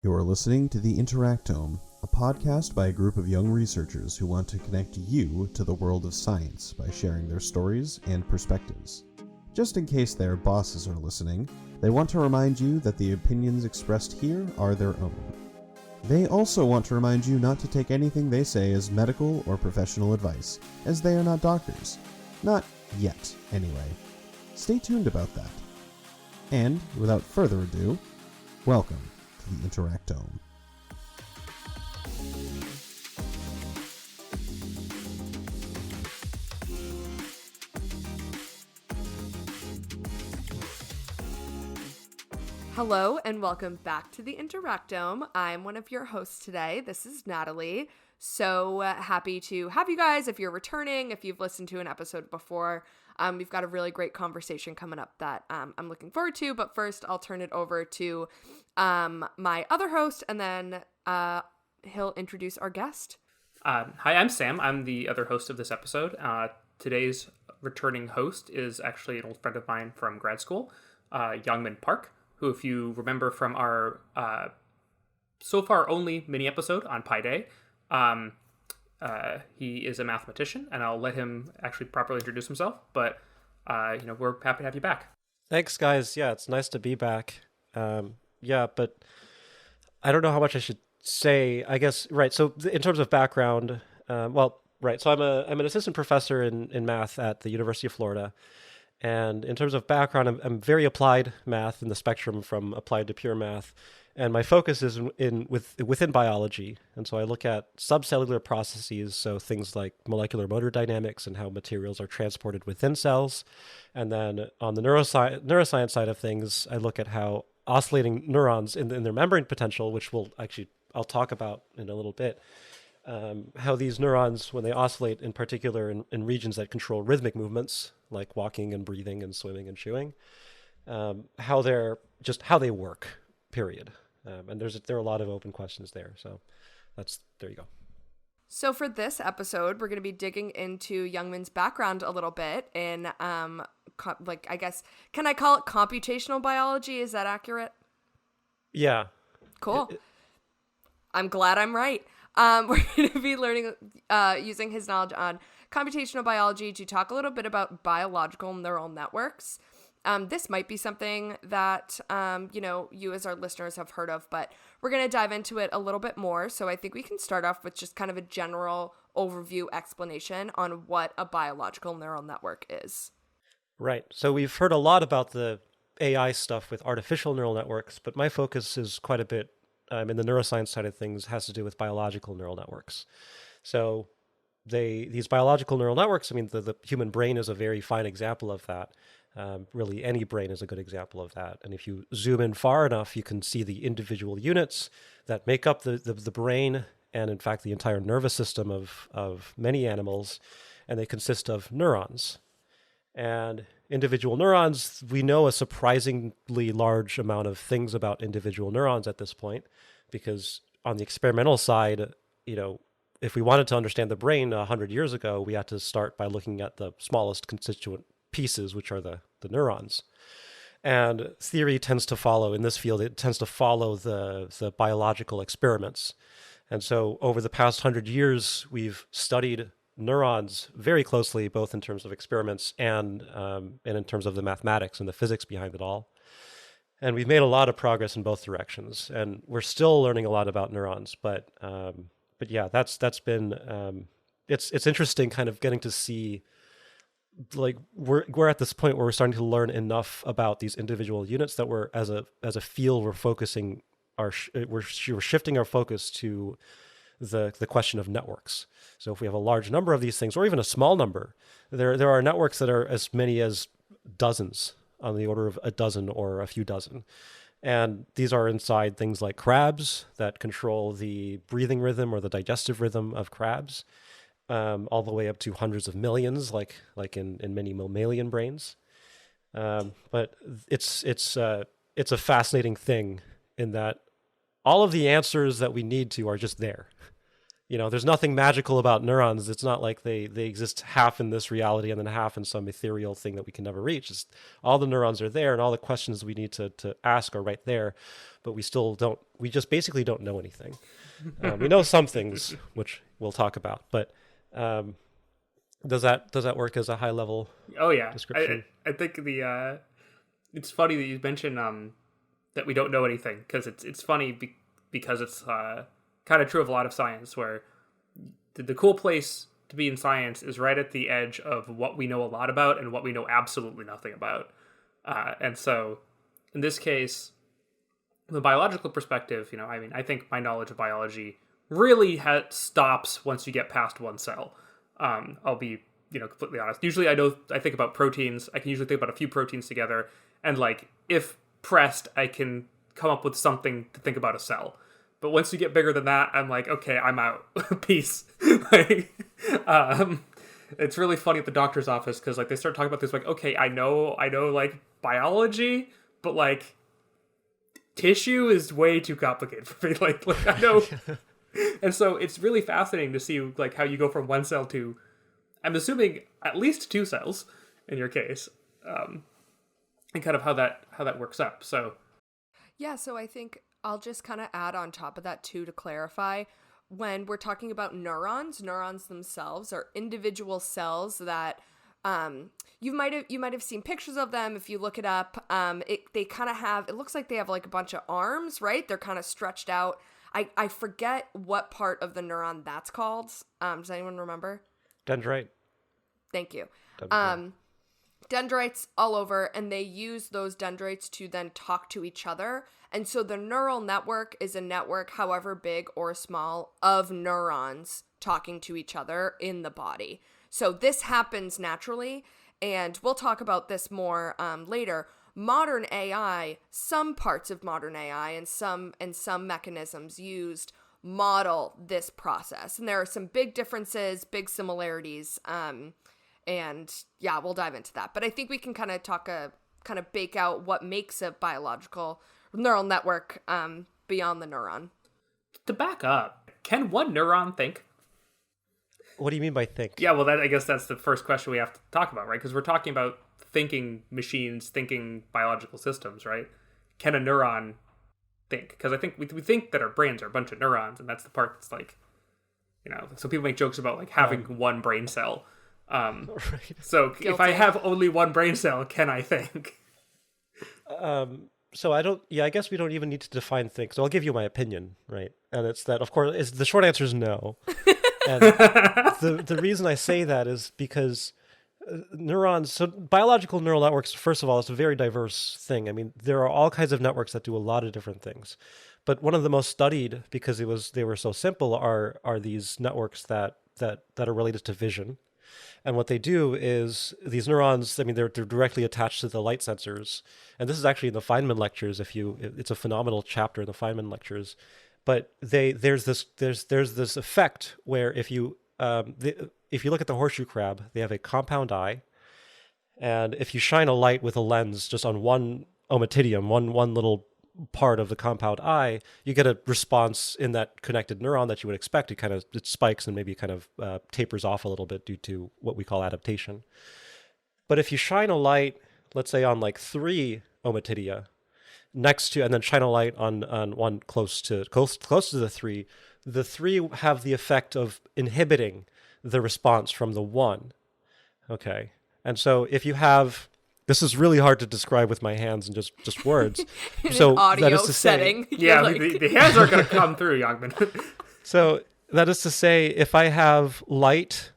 You're listening to the Interactome, a podcast by a group of young researchers who want to connect you to the world of science by sharing their stories and perspectives. Just in case their bosses are listening, they want to remind you that the opinions expressed here are their own. They also want to remind you not to take anything they say as medical or professional advice, as they are not doctors. Not yet, anyway. Stay tuned about that. And, without further ado, welcome to the Interactome. Hello and welcome back to the Interactome. I'm one of your hosts today. This is Natalie. So happy to have you guys. If you're returning, if you've listened to an episode before, we've got a really great conversation coming up that I'm looking forward to. But first, I'll turn it over to my other host, and then he'll introduce our guest. Hi, I'm Sam. I'm the other host of this episode. Today's returning host is actually an old friend of mine from grad school, Youngmin Park, who, if you remember from our so far only mini episode on Pi Day, he is a mathematician, and I'll let him actually properly introduce himself. But we're happy to have you back. Thanks, guys. Yeah, it's nice to be back. But I don't know how much I should say. I guess right. So in terms of background, So I'm an assistant professor in math at the University of Florida. And in terms of background, I'm very applied math in the spectrum from applied to pure math. And my focus is within biology. And so I look at subcellular processes, so things like molecular motor dynamics and how materials are transported within cells. And then on the neuroscience side of things, I look at how oscillating neurons in their membrane potential, which I'll talk about in a little bit, how these neurons, when they oscillate in particular in regions that control rhythmic movements, like walking and breathing and swimming and chewing, how they work, period. And there are a lot of open questions there. So there you go. So for this episode, we're going to be digging into Youngmin's background a little bit in, can I call it computational biology? Is that accurate? Yeah. Cool. I'm glad I'm right. We're going to be learning, using his knowledge on computational biology to talk a little bit about biological neural networks. This might be something that, you as our listeners have heard of, but we're going to dive into it a little bit more. So I think we can start off with just kind of a general overview explanation on what a biological neural network is. Right. So we've heard a lot about the AI stuff with artificial neural networks, but my focus is quite a bit in the neuroscience side of things, has to do with biological neural networks. So these biological neural networks, the human brain is a very fine example of that. Really, any brain is a good example of that. And if you zoom in far enough, you can see the individual units that make up the brain and, in fact, the entire nervous system of many animals, and they consist of neurons. And individual neurons, we know a surprisingly large amount of things about individual neurons at this point, because on the experimental side, if we wanted to understand the brain 100 years ago, we had to start by looking at the smallest constituent pieces, which are the neurons. And theory tends to follow, in this field, it tends to follow the biological experiments. And so over the past 100 years, we've studied neurons very closely, both in terms of experiments and in terms of the mathematics and the physics behind it all. And we've made a lot of progress in both directions. And we're still learning a lot about neurons, but yeah, that's been it's interesting kind of getting to see, like, we're at this point where we're starting to learn enough about these individual units that we're as a field we're shifting our focus to the question of networks. So if we have a large number of these things, or even a small number, there are networks that are as many as dozens, on the order of a dozen or a few dozen. And these are inside things like crabs that control the breathing rhythm or the digestive rhythm of crabs, all the way up to hundreds of millions, like in many mammalian brains. But it's a fascinating thing in that all of the answers that we need to are just there. there's nothing magical about neurons. It's not like they exist half in this reality and then half in some ethereal thing that we can never reach. It's, all the neurons are there, and all the questions we need to ask are right there, but we just basically don't know anything. We know some things, which we'll talk about, but does that work as a high level description? I think it's funny that you mentioned that we don't know anything, because it's funny because it's kind of true of a lot of science, where the cool place to be in science is right at the edge of what we know a lot about and what we know absolutely nothing about. And so in this case, from the biological perspective, I think my knowledge of biology really stops once you get past one cell. I'll be, completely honest. Usually I think about proteins. I can usually think about a few proteins together. And if pressed, I can come up with something to think about a cell. But once you get bigger than that, I'm like, okay, I'm out. Peace. It's really funny at the doctor's office, because they start talking about this, okay, I know biology, but tissue is way too complicated for me. I know. And so it's really fascinating to see how you go from one cell to, I'm assuming, at least two cells in your case, and kind of how that works up. So yeah, so I think I'll just kind of add on top of that too, to clarify, when we're talking about neurons themselves are individual cells that you might have seen pictures of them if you look it up. They kind of have, it looks like they have a bunch of arms, right? They're kind of stretched out. I forget what part of the neuron that's called. Does anyone remember? Dendrite. Thank you. Dendrite. Dendrites all over, and they use those dendrites to then talk to each other. And so the neural network is a network, however big or small, of neurons talking to each other in the body. So this happens naturally, and we'll talk about this more later. Modern AI, some parts of modern AI and some mechanisms used model this process. And there are some big differences, big similarities, and yeah, we'll dive into that. But I think we can kind of bake out what makes a biological neural network beyond the neuron. To back up, can one neuron think? What do you mean by think? Yeah, well, I guess that's the first question we have to talk about, right? Because we're talking about thinking machines, thinking biological systems, right? Can a neuron think? Because I think we think that our brains are a bunch of neurons, and that's the part that's so people make jokes about having one brain cell. Right. So Guilty. If I have only one brain cell, can I think? So I guess we don't even need to define think. So I'll give you my opinion, right? And it's that, of course, the short answer is no. And the reason I say that is because neurons, so biological neural networks, first of all, it's a very diverse thing. I mean, there are all kinds of networks that do a lot of different things. But one of the most studied, because they were so simple, are these networks that are related to vision. And what they do is these neurons, I mean, they're directly attached to the light sensors. And this is actually in the Feynman lectures. It's a phenomenal chapter in the Feynman lectures. But there's this effect where if you look at the horseshoe crab, they have a compound eye. And if you shine a light with a lens just on one ommatidium, one little part of the compound eye, you get a response in that connected neuron that you would expect. It spikes and maybe kind of tapers off a little bit due to what we call adaptation. But if you shine a light, let's say on 3 ommatidia next to, and then shine a light on one close to the three have the effect of inhibiting the response from the 1. Okay. And so if you have, this is really hard to describe with my hands and just words. So an audio that is to setting. say, yeah, the hands aren't going to come through, Youngmin. So that is to say, if I have light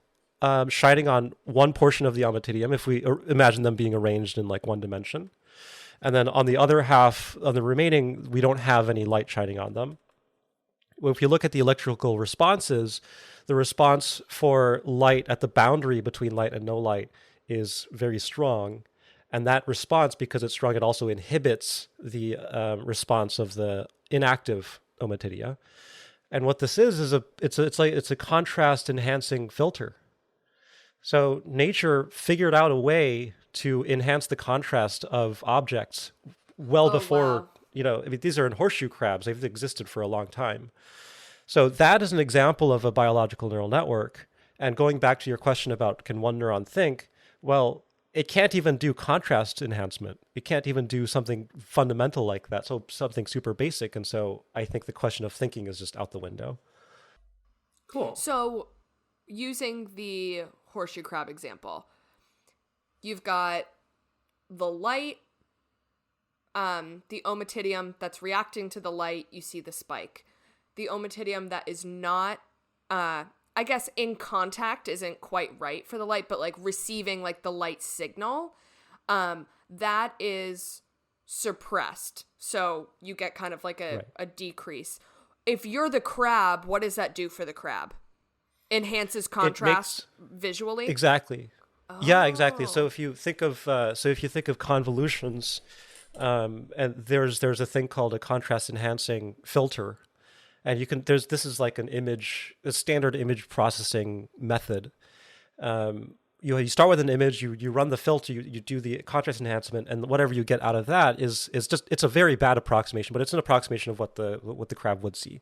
shining on one portion of the ommatidium, if we imagine them being arranged in one dimension, and then on the other half, on the remaining, we don't have any light shining on them. Well, if you look at the electrical responses, the response for light at the boundary between light and no light is very strong. And that response, because it's strong, it also inhibits the response of the inactive ommatidia. And what this is it's a contrast enhancing filter. So nature figured out a way to enhance the contrast of objects well before, wow. I mean, these are in horseshoe crabs. They've existed for a long time. So that is an example of a biological neural network. And going back to your question about can one neuron think, well, it can't even do contrast enhancement. It can't even do something fundamental like that. So something super basic. And so I think the question of thinking is just out the window. Cool. So using the horseshoe crab example, you've got the light, the Ommatidium that's reacting to the light, you see the spike. The Ommatidium that is not, I guess in contact isn't quite right for the light, but like receiving like the light signal, that is suppressed. So you get kind of like a decrease. If you're the crab, what does that do for the crab? Enhances contrast visually? Exactly. Oh. Yeah, exactly. So if you think of convolutions, and there's a thing called a contrast enhancing filter. And this is like a standard image processing method. You start with an image, you run the filter, you do the contrast enhancement, and whatever you get out of that is just, it's a very bad approximation, but it's an approximation of what the crab would see.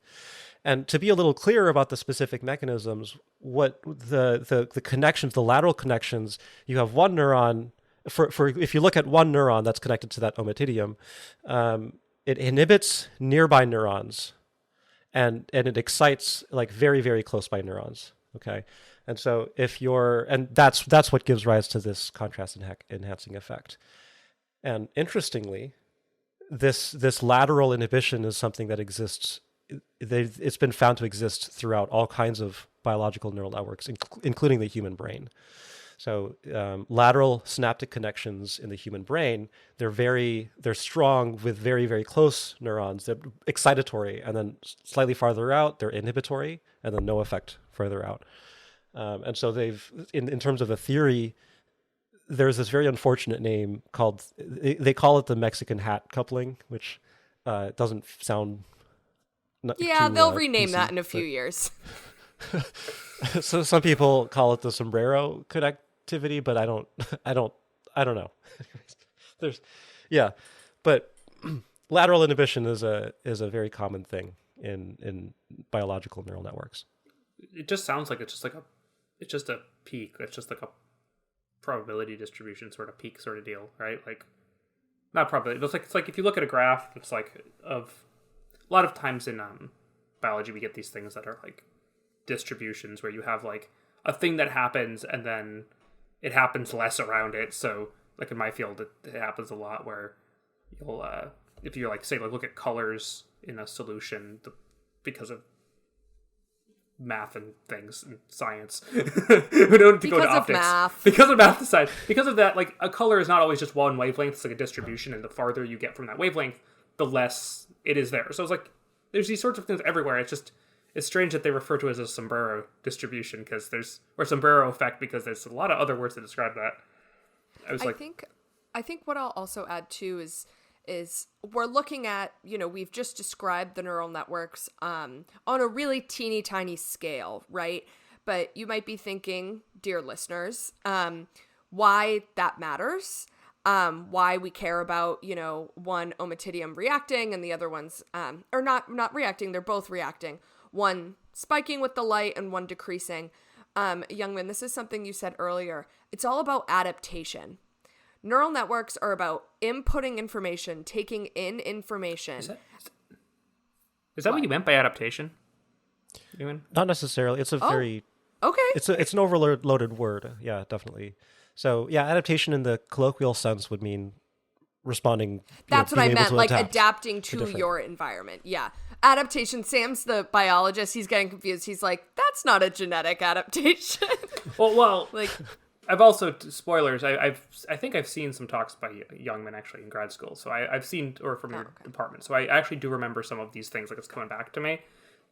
And to be a little clearer about the specific mechanisms, what the connections, the lateral connections, you have one neuron, for if you look at one neuron that's connected to that Ommatidium, it inhibits nearby neurons. And it excites like very, very close by neurons. Okay. And so that's what gives rise to this contrast enhancing effect. And interestingly, this lateral inhibition is something that exists. It's been found to exist throughout all kinds of biological neural networks, including the human brain. So lateral synaptic connections in the human brain, they're strong with very, very close neurons. They're excitatory, and then slightly farther out, they're inhibitory, and then no effect further out. And so in terms of the theory, there's this very unfortunate name called, they call it the Mexican hat coupling, which doesn't sound they'll rename that in a few years. So some people call it the sombrero connectivity, but I don't know. But lateral inhibition is a very common thing in biological neural networks. It just sounds like it's just a peak. It's just like a probability distribution sort of peak sort of deal, right? Like not probability. It's like if you look at a graph, it's like of a lot of times in biology we get these things that are like distributions where you have like a thing that happens and then it happens less around it. So like in my field, it happens a lot where you'll if you like say like look at colors in a solution because of math and things and science. We don't have to go to optics. Because of math and science. Because of that, like a color is not always just one wavelength, it's like a distribution, and the farther you get from that wavelength, the less it is there. So it's like there's these sorts of things everywhere. It's strange that they refer to it as a sombrero distribution or sombrero effect, because there's a lot of other words that describe that. I think what I'll also add too is we're looking at, we've just described the neural networks on a really teeny tiny scale, right? But you might be thinking, dear listeners, why that matters, why we care about, one Ommatidium reacting and the other one's, or not reacting, they're both reacting. One spiking with the light and one decreasing. Youngmin, this is something you said earlier. It's all about adaptation. Neural networks are about inputting information, taking in information. Is that what you meant by adaptation? Not necessarily. It's okay. It's an overloaded word. Yeah, definitely. So yeah, adaptation in the colloquial sense would mean responding. That's what I meant, like adapting to your environment. Yeah. Adaptation. Sam's the biologist. He's getting confused. He's like, that's not a genetic adaptation. well, like I've also spoilers. I think I've seen some talks by Youngmin actually in grad school. So I've seen or from your department. So I actually do remember some of these things. Like it's coming back to me,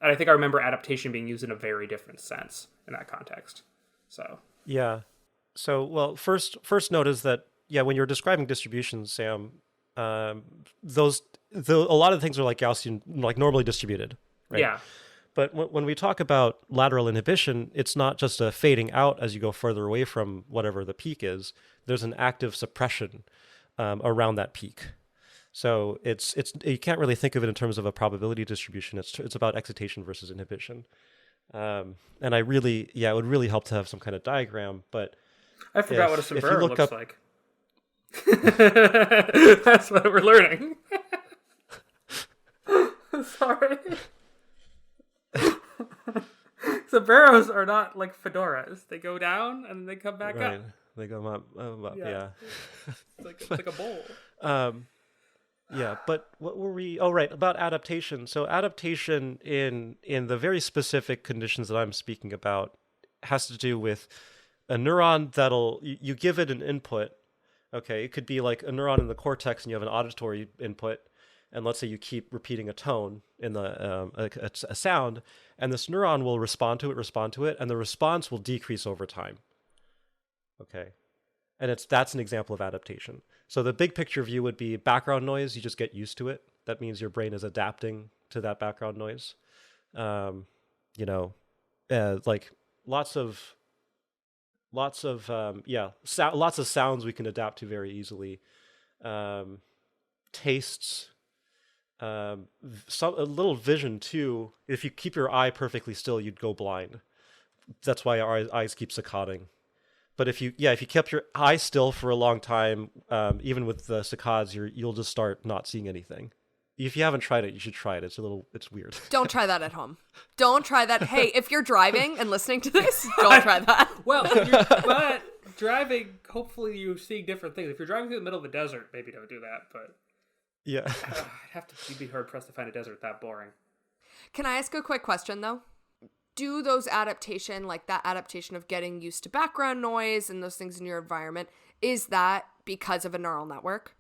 and I think I remember adaptation being used in a very different sense in that context. So yeah. So well, first note is that when you're describing distributions, Sam, a lot of things are like Gaussian, like normally distributed, right? Yeah. But when we talk about lateral inhibition, it's not just a fading out as you go further away from whatever the peak is. There's an active suppression around that peak. So it's you can't really think of it in terms of a probability distribution. It's about excitation versus inhibition. And it would really help to have some kind of diagram. But I forgot what a if you sombrero look looks up, like. That's what we're learning. Sorry. Sombreros are not like fedoras. They go down and they come back right? up. They go up, yeah. It's like a bowl. Yeah, but what were we? Oh, right, about adaptation. So adaptation in the very specific conditions that I'm speaking about has to do with a neuron that'll you give it an input. Okay, it could be like a neuron in the cortex, and you have an auditory input, and let's say you keep repeating a tone in the a sound, and this neuron will respond to it, and the response will decrease over time. Okay, and that's an example of adaptation. So the big picture view would be background noise. You just get used to it. That means your brain is adapting to that background noise. Like lots of sounds we can adapt to very easily. Tastes, a little vision too. If you keep your eye perfectly still, you'd go blind. That's why our eyes keep saccading. But if you kept your eye still for a long time, even with the saccades, you'll just start not seeing anything. If you haven't tried it, you should try it. It's weird. Don't try that at home. Don't try that. Hey, if you're driving and listening to this, don't try that. Well, but driving, hopefully you're seeing different things. If you're driving through the middle of the desert, maybe don't do that. But yeah, you'd be hard pressed to find a desert that boring. Can I ask a quick question though? Do those adaptation, like that adaptation of getting used to background noise and those things in your environment, is that because of a neural network?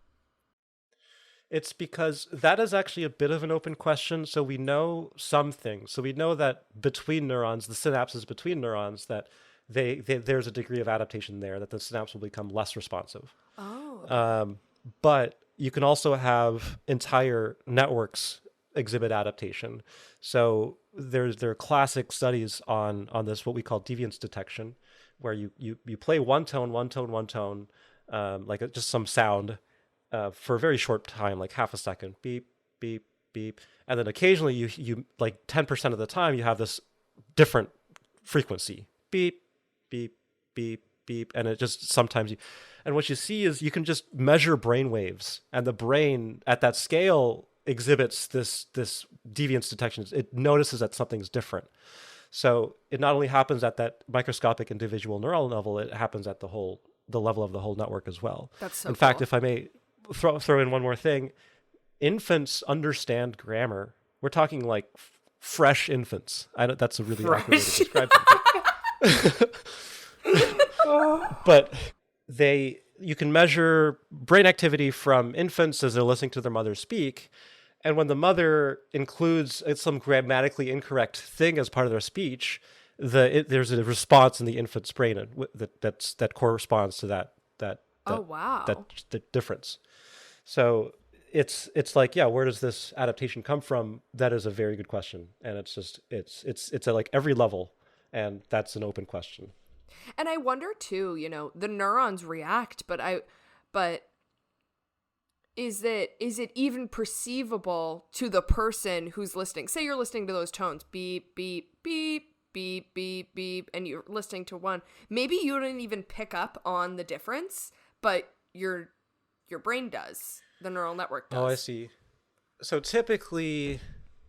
It's because that is actually a bit of an open question. So we know some things. So we know that between neurons, the synapses between neurons, that there's a degree of adaptation there, that the synapse will become less responsive. Oh. But you can also have entire networks exhibit adaptation. So there are classic studies on this, what we call deviance detection, where you play one tone, like just some sound for a very short time, like half a second, beep, beep, beep. And then occasionally you like 10% of the time you have this different frequency, beep, beep, beep, beep. And it just sometimes and what you see is you can just measure brain waves, and the brain at that scale exhibits this deviance detection. It notices that something's different. So it not only happens at that microscopic individual neural level, it happens at the level of the whole network as well. That's so In fact, if I may throw in one more thing, infants understand grammar. We're talking like fresh infants. That's a really awkward way to describe them. But you can measure brain activity from infants as they're listening to their mother speak. And when the mother includes some grammatically incorrect thing as part of their speech, there's a response in the infant's brain that corresponds to that difference. So it's like, yeah, where does this adaptation come from? That is a very good question. And it's at like every level, and that's an open question. And I wonder too, the neurons react, but is it even perceivable to the person who's listening? Say you're listening to those tones, beep, beep, beep, beep, beep, beep, and you're listening to one. Maybe you didn't even pick up on the difference, but your brain does. The neural network does. Oh, I see. So typically,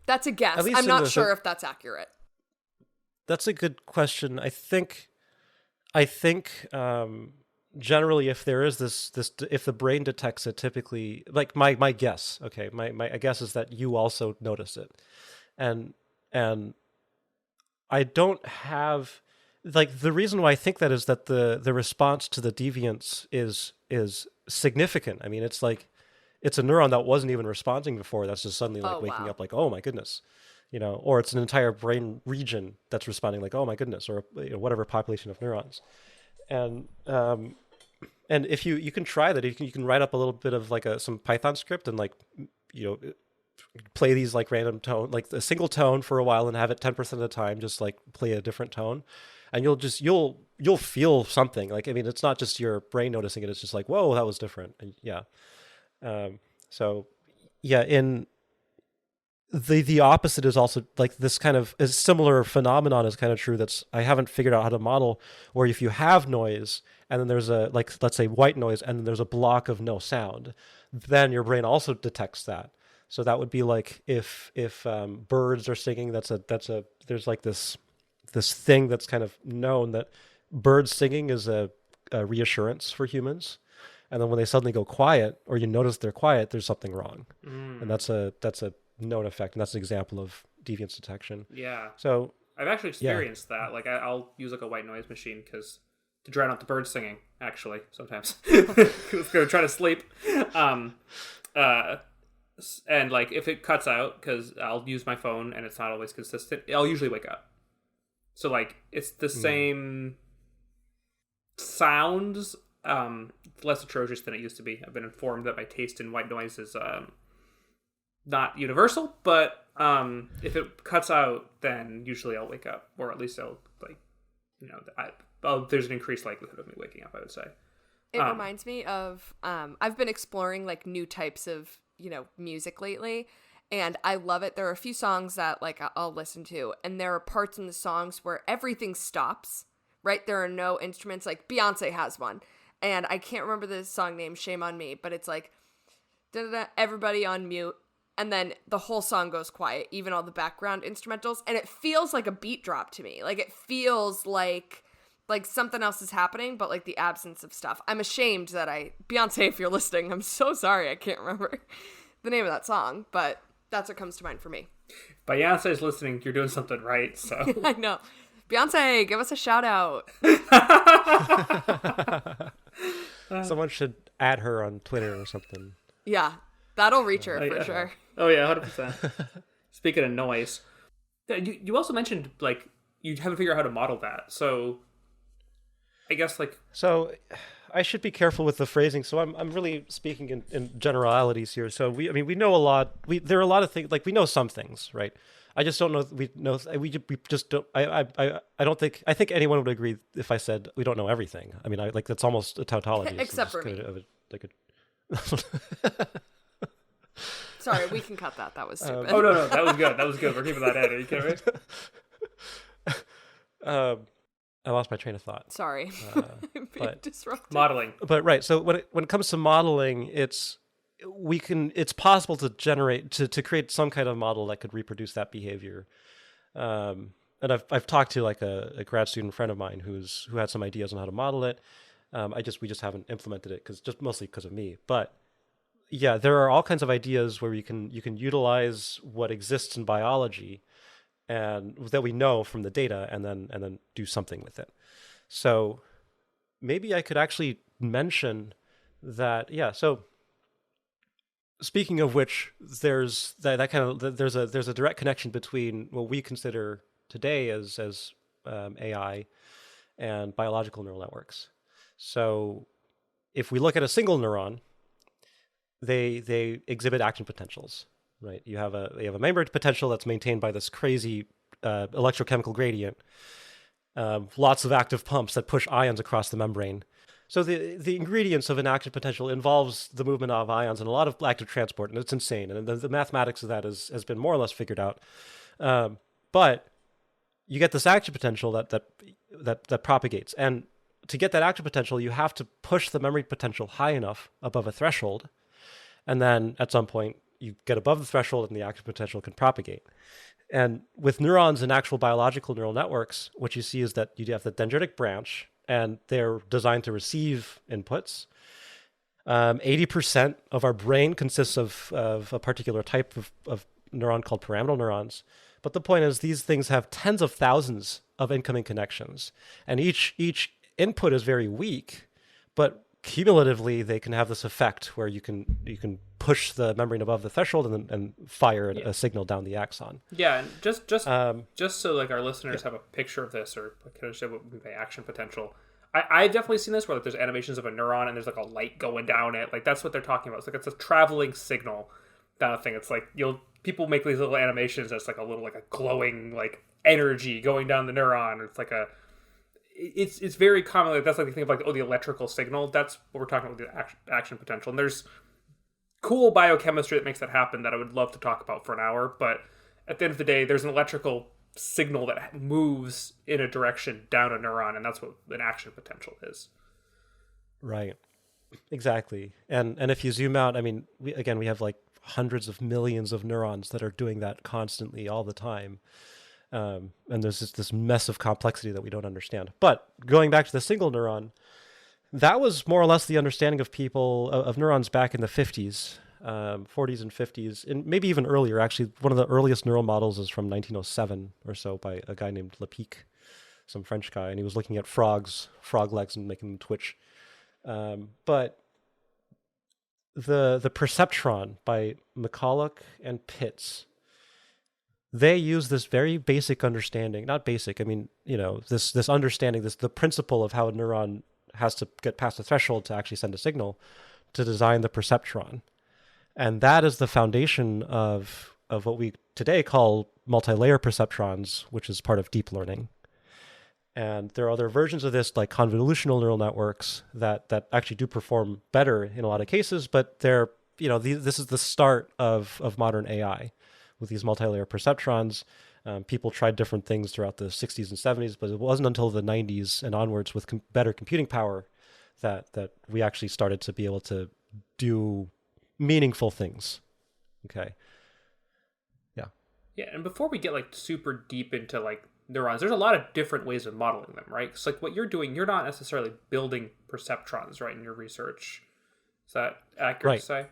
that's a guess. I'm not sure if that's accurate. That's a good question. I think generally, if there is this, if the brain detects it, typically, like my guess, okay, my guess is that you also notice it, and I don't have, like, the reason why I think that is that the response to the deviance is significant. I mean, it's like it's a neuron that wasn't even responding before. That's just suddenly like waking up, like, oh my goodness. Or it's an entire brain region that's responding like, oh my goodness, or whatever population of neurons. And if you can try that, you can write up a little bit of like some Python script and like, play these like random tone, like a single tone for a while and have it 10% of the time, just like play a different tone. And you'll feel something. Like, I mean, it's not just your brain noticing it. It's just like, whoa, that was different. And yeah. So yeah, in the opposite is also like this kind of a similar phenomenon is kind of true. That's I haven't figured out how to model, where if you have noise and then there's a, like, let's say white noise, and then there's a block of no sound, then your brain also detects that. So that would be like if birds are singing, that's a there's like this thing that's kind of known that birds singing is a reassurance for humans. And then when they suddenly go quiet, or you notice they're quiet, there's something wrong. And that's a known effect, and that's an example of deviance detection. Yeah. So I've actually experienced that. Like I'll use like a white noise machine to drown out the birds singing. Actually, sometimes gonna try to sleep. And like if it cuts out, because I'll use my phone and it's not always consistent, I'll usually wake up. So like it's the same sounds, less atrocious than it used to be. I've been informed that my taste in white noise is not universal, but if it cuts out, then usually I'll wake up, or at least I'll like, there's an increased likelihood of me waking up, I would say. It reminds me of I've been exploring like new types of music lately, and I love it. There are a few songs that like I'll listen to, and there are parts in the songs where everything stops, right? There are no instruments. Like Beyonce has one, and I can't remember the song name, shame on me, but it's like da-da-da, everybody on mute, and then the whole song goes quiet, even all the background instrumentals, and it feels like a beat drop to me. Like it feels like something else is happening, but like the absence of stuff. I'm ashamed that Beyonce, if you're listening, I'm so sorry I can't remember the name of that song, but that's what comes to mind for me. Beyonce's listening, you're doing something right, so. I know. Beyonce, give us a shout out. someone should add her on Twitter or something. Yeah, that'll reach her for sure. Oh yeah, 100%. Speaking of noise, you also mentioned like you haven't figured out how to model that, so I guess like so I should be careful with the phrasing. So I'm really speaking in generalities here. So we know a lot. There are a lot of things, like we know some things, right? I just don't know. We just don't. I don't think. I think anyone would agree if I said we don't know everything. I mean, like that's almost a tautology. Except for me. Sorry, we can cut that. That was stupid. Oh no, that was good. That was good. We're keeping that in. Are you kidding me? I lost my train of thought. Sorry, but disrupted. Modeling. But right. So when it comes to modeling, it's possible to create some kind of model that could reproduce that behavior. And I've talked to like a grad student friend of mine who had some ideas on how to model it. We just haven't implemented it mostly because of me. But yeah, there are all kinds of ideas where you can utilize what exists in biology and that we know from the data, and then do something with it. So maybe I could actually mention that. Yeah. So speaking of which, there's there's a direct connection between what we consider today as AI and biological neural networks. So if we look at a single neuron, they exhibit action potentials, right? You have a membrane potential that's maintained by this crazy electrochemical gradient, lots of active pumps that push ions across the membrane. So the ingredients of an action potential involves the movement of ions and a lot of active transport, and it's insane. And the mathematics of that has been more or less figured out. But you get this action potential that propagates, and to get that action potential, you have to push the memory potential high enough above a threshold, and then at some point you get above the threshold and the action potential can propagate. And with neurons and actual biological neural networks, what you see is that you have the dendritic branch, and they're designed to receive inputs. 80% of our brain consists of a particular type of neuron called pyramidal neurons. But the point is, these things have tens of thousands of incoming connections, and each input is very weak, but cumulatively they can have this effect where you can push the membrane above the threshold and fire a signal down the axon. Yeah, and just so like our listeners have a picture of this, or like understand what we mean by action potential. I've definitely seen this where like there's animations of a neuron and there's like a light going down it. Like that's what they're talking about. It's like it's a traveling signal kind of thing. It's like people make these little animations that's like a little like a glowing like energy going down the neuron. It's like it's very common. Like that's like the thing of like the electrical signal. That's what we're talking about with the action potential. And there's cool biochemistry that makes that happen that I would love to talk about for an hour. But at the end of the day, there's an electrical signal that moves in a direction down a neuron, and that's what an action potential is. Right. Exactly. And if you zoom out, I mean, we have like hundreds of millions of neurons that are doing that constantly all the time. And there's just this mess of complexity that we don't understand. But going back to the single neuron, that was more or less the understanding of people, of neurons back in the 50s, 40s and 50s, and maybe even earlier. Actually, one of the earliest neural models is from 1907 or so by a guy named Pickell, some French guy, and he was looking at frogs, frog legs, and making them twitch. But the perceptron by McCulloch and Pitts, they use this very basic understanding, not basic, I mean, this understanding, the principle of how a neuron has to get past the threshold to actually send a signal to design the perceptron. And that is the foundation of what we today call multi-layer perceptrons, which is part of deep learning. And there are other versions of this, like convolutional neural networks, that actually do perform better in a lot of cases, but they're, this is the start of modern AI with these multi-layer perceptrons. People tried different things throughout the 60s and 70s, but it wasn't until the 90s and onwards with better computing power that we actually started to be able to do meaningful things. Okay. Yeah. Yeah, and before we get like super deep into like neurons, there's a lot of different ways of modeling them, right? Because like what you're doing, you're not necessarily building perceptrons, right, in your research. Is that accurate to say?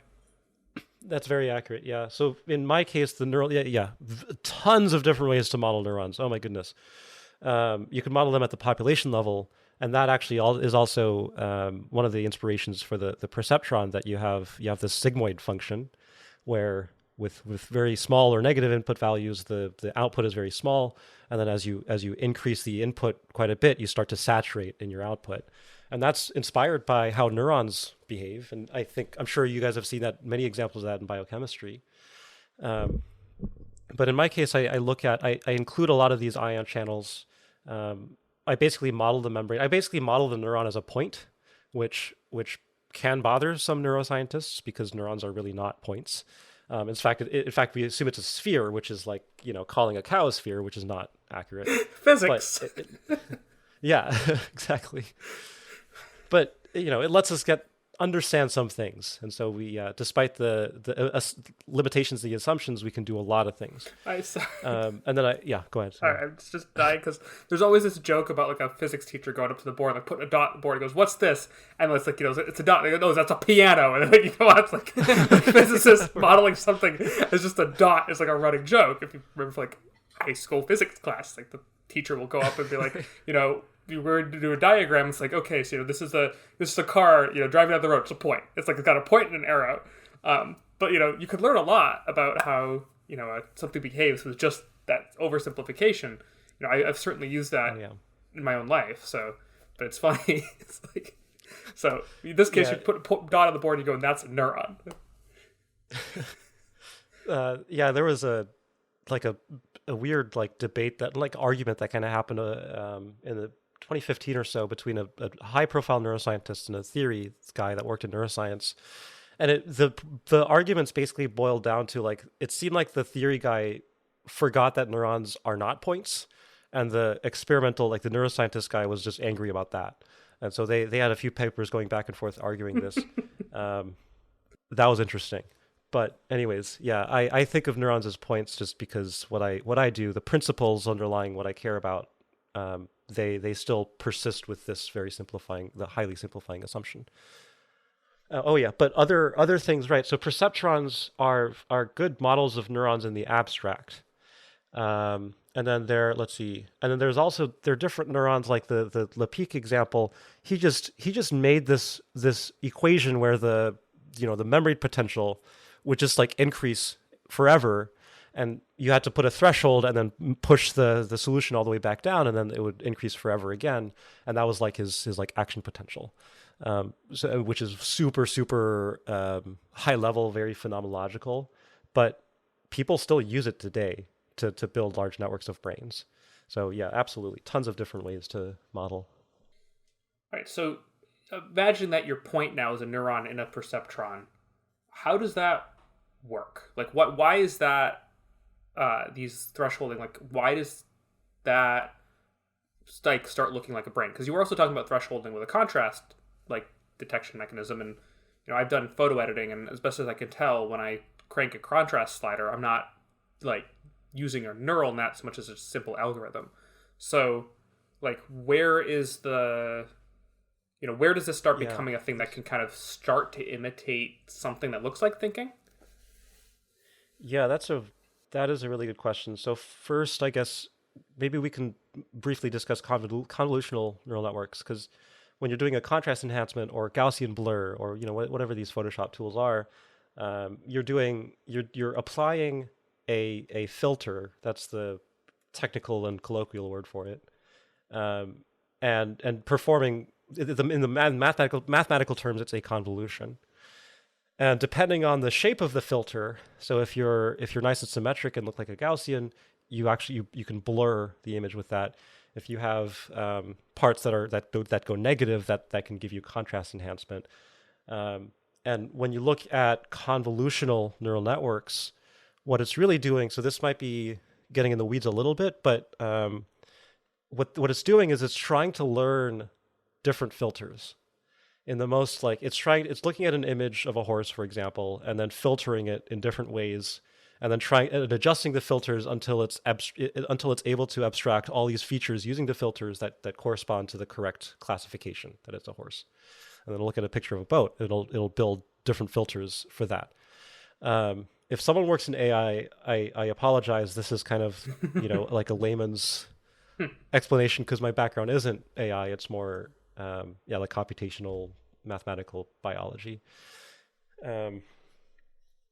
That's very accurate, yeah. So in my case, the neural, tons of different ways to model neurons. Oh my goodness. You can model them at the population level, and that actually is also one of the inspirations for the perceptron, that you have this sigmoid function where with very small or negative input values, the output is very small, and then as you increase the input quite a bit, you start to saturate in your output. And that's inspired by how neurons behave. And I'm sure you guys have seen that, many examples of that in biochemistry. But in my case, I include a lot of these ion channels. I basically model the membrane. I basically model the neuron as a point, which can bother some neuroscientists because neurons are really not points. In fact, we assume it's a sphere, which is like, calling a cow a sphere, which is not accurate. Physics. Yeah, exactly. But it lets us understand some things, and so we, despite the limitations, the assumptions, we can do a lot of things. And then go ahead. Sorry, I'm just dying because there's always this joke about like a physics teacher going up to the board, like putting a dot on the board, and goes, "What's this?" And it's like, it's a dot. And they go, "No, that's a piano." And then it's like a physicist modeling something as just a dot. It's like a running joke. If you remember, like high school physics class, like the teacher will go up and be like, you were to do a diagram. It's like, okay, so this is a car, driving down the road. It's a point. It's like it's got a point and an arrow. But you could learn a lot about how something behaves with just that oversimplification. I've certainly used that in my own life. So, but it's funny. It's like, so in this case, you put a dot on the board and you go, and that's a neuron. There was a weird debate, argument that kind of happened in the 2015 or so between a high-profile neuroscientist and a theory guy that worked in neuroscience, and the arguments basically boiled down to it seemed like the theory guy forgot that neurons are not points, and the experimental the neuroscientist guy was just angry about that, and so they had a few papers going back and forth arguing this. That was interesting. But anyways, I think of neurons as points just because what I do, the principles underlying what I care about, they still persist with this the highly simplifying assumption. But other things, right? So perceptrons are good models of neurons in the abstract. And then there are different neurons, like the Lepic example. He just made this equation where the memory potential would just increase forever, and you had to put a threshold and then push the solution all the way back down, and then it would increase forever again. And that was his action potential, which is super high level, very phenomenological, but people still use it today to build large networks of brains. So absolutely, tons of different ways to model. All right, so imagine that your point now is a neuron in a perceptron. how does that work? Like, why is that these thresholding? Like, why does that like start looking like a brain? Because you were also talking about thresholding with a contrast like detection mechanism, and I've done photo editing, and as best as I can tell, when I crank a contrast slider, I'm not like using a neural net so much as a simple algorithm. So, like, where is the where does this start becoming a thing that can kind of start to imitate something that looks like thinking? Yeah, that is a really good question. So first, I guess maybe we can briefly discuss convolutional neural networks, because when you're doing a contrast enhancement or Gaussian blur or whatever these Photoshop tools are, you're applying a filter. That's the technical and colloquial word for it, and performing in the mathematical terms, it's a convolution. And depending on the shape of the filter, so if you're nice and symmetric and look like a Gaussian, you can blur the image with that. If you have parts that go negative, that can give you contrast enhancement. And when you look at convolutional neural networks, what it's really doing, so this might be getting in the weeds a little bit, but what it's doing is it's trying to learn different filters. In the most it's looking at an image of a horse, for example, and then filtering it in different ways, and then trying and adjusting the filters until it's able to abstract all these features using the filters that correspond to the correct classification that it's a horse. And then look at a picture of a boat, it'll build different filters for that. If someone works in AI, I apologize. This is kind of like a layman's explanation, because my background isn't AI. It's more like computational mathematical biology.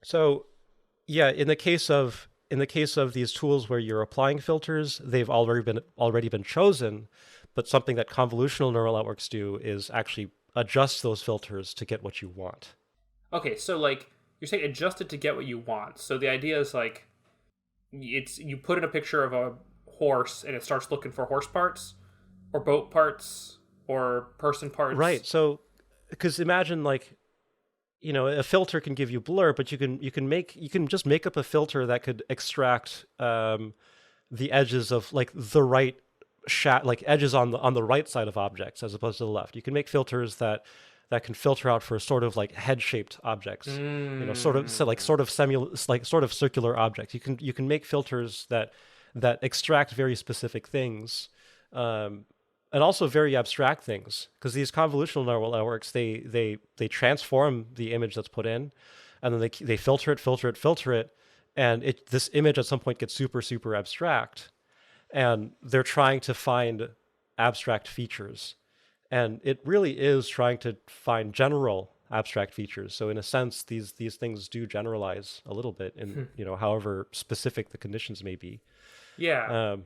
So yeah, in the case of these tools where you're applying filters, they've already been chosen, but something that convolutional neural networks do is actually adjust those filters to get what you want. Okay, so like you're saying adjust it to get what you want. So the idea is like you put in a picture of a horse and it starts looking for horse parts or boat parts or person parts. Right. So because imagine a filter can give you blur, but you can just make up a filter that could extract the edges of like the right edges on the right side of objects as opposed to the left. You can make filters that can filter out for sort of like head-shaped objects, sort of circular objects. You can make filters that extract very specific things, and also very abstract things, because these convolutional neural networks they transform the image that's put in, and then they filter it, and this image at some point gets super abstract, and they're trying to find abstract features. And it really is trying to find general abstract features. So in a sense, these things do generalize a little bit in, however specific the conditions may be. Yeah.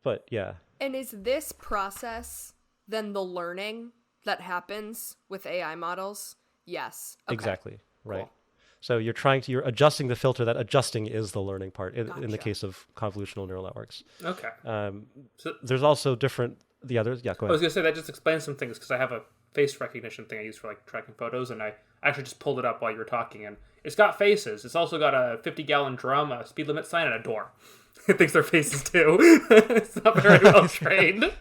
But yeah. And is this process then the learning that happens with AI models? Yes. Okay. Exactly. Right. Cool. So you're adjusting the filter. That adjusting is the learning part in the Gotcha. case of convolutional neural networks. Okay. So there's also the others. Yeah, go ahead. I was going to say that just explains some things, because I have a face recognition thing I use for like tracking photos, and I actually just pulled it up while you were talking, and it's got faces. It's also got a 50-gallon drum, a speed limit sign, and a door. It thinks they're faces too. It's not very well trained.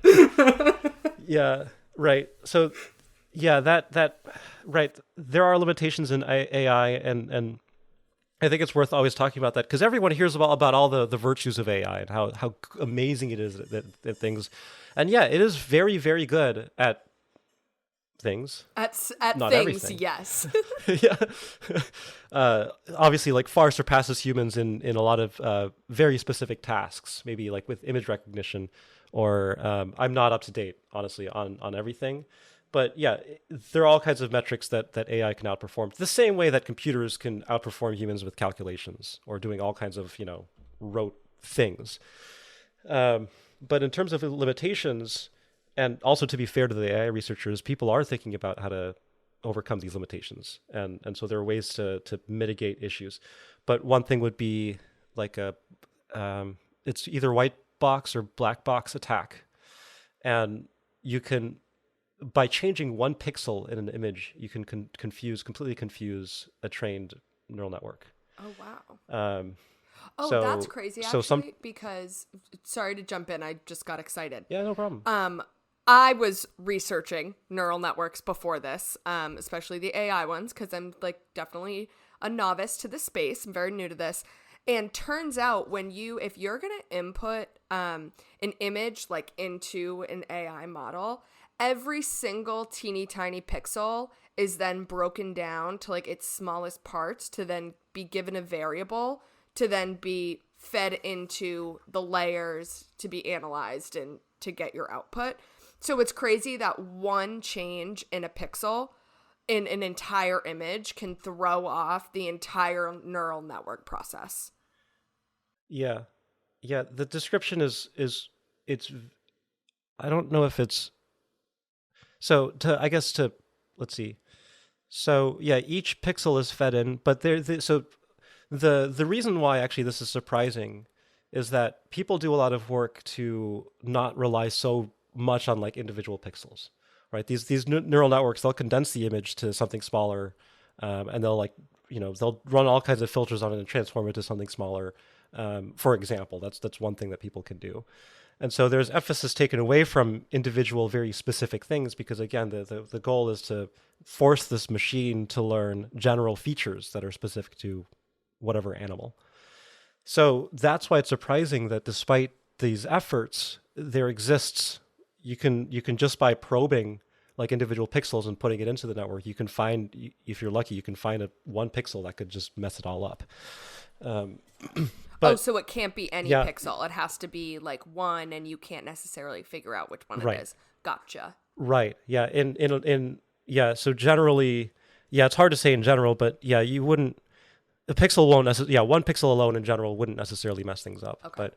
Yeah, right. So yeah, that right. There are limitations in AI, and I think it's worth always talking about that, because everyone hears about all the virtues of AI and how amazing it is that things, and yeah, it is very, very good at things. At Not things, everything. yes. Yeah. Obviously, like far surpasses humans in a lot of very specific tasks, maybe like with image recognition, or I'm not up to date, honestly, on everything. But yeah, there are all kinds of metrics that AI can outperform, the same way that computers can outperform humans with calculations or doing all kinds of, rote things. But in terms of limitations, and also to be fair to the AI researchers, people are thinking about how to overcome these limitations. And so there are ways to mitigate issues. But one thing would be like it's either white box or black box attack. And you can, by changing one pixel in an image, you can completely confuse a trained neural network. Oh, wow. Um, That's crazy, actually, because, sorry to jump in, I just got excited. Yeah, no problem. I was researching neural networks before this, especially the AI ones, because I'm like definitely a novice to the space. I'm very new to this. And turns out if you're going to input an image like into an AI model, every single teeny tiny pixel is then broken down to like its smallest parts to then be given a variable to then be fed into the layers to be analyzed and to get your output. So it's crazy that one change in a pixel in an entire image can throw off the entire neural network process. Yeah. The description is it's. I don't know if it's. So let's see. So yeah, each pixel is fed in, but the reason why actually this is surprising is that people do a lot of work to not rely so much on like individual pixels, right? These neural networks, they'll condense the image to something smaller, and they'll run all kinds of filters on it and transform it to something smaller. For example, that's one thing that people can do. And so there's emphasis taken away from individual, very specific things because, again, the goal is to force this machine to learn general features that are specific to whatever animal. So that's why it's surprising that despite these efforts, there exists, you can just by probing like individual pixels and putting it into the network, you can find, if you're lucky, you can find one pixel that could just mess it all up. But, so it can't be any pixel. It has to be like one, and you can't necessarily figure out which one it is. Gotcha. Right. Yeah. So generally, it's hard to say in general, but you wouldn't. A pixel won't necessarily. Yeah, one pixel alone in general wouldn't necessarily mess things up. Okay.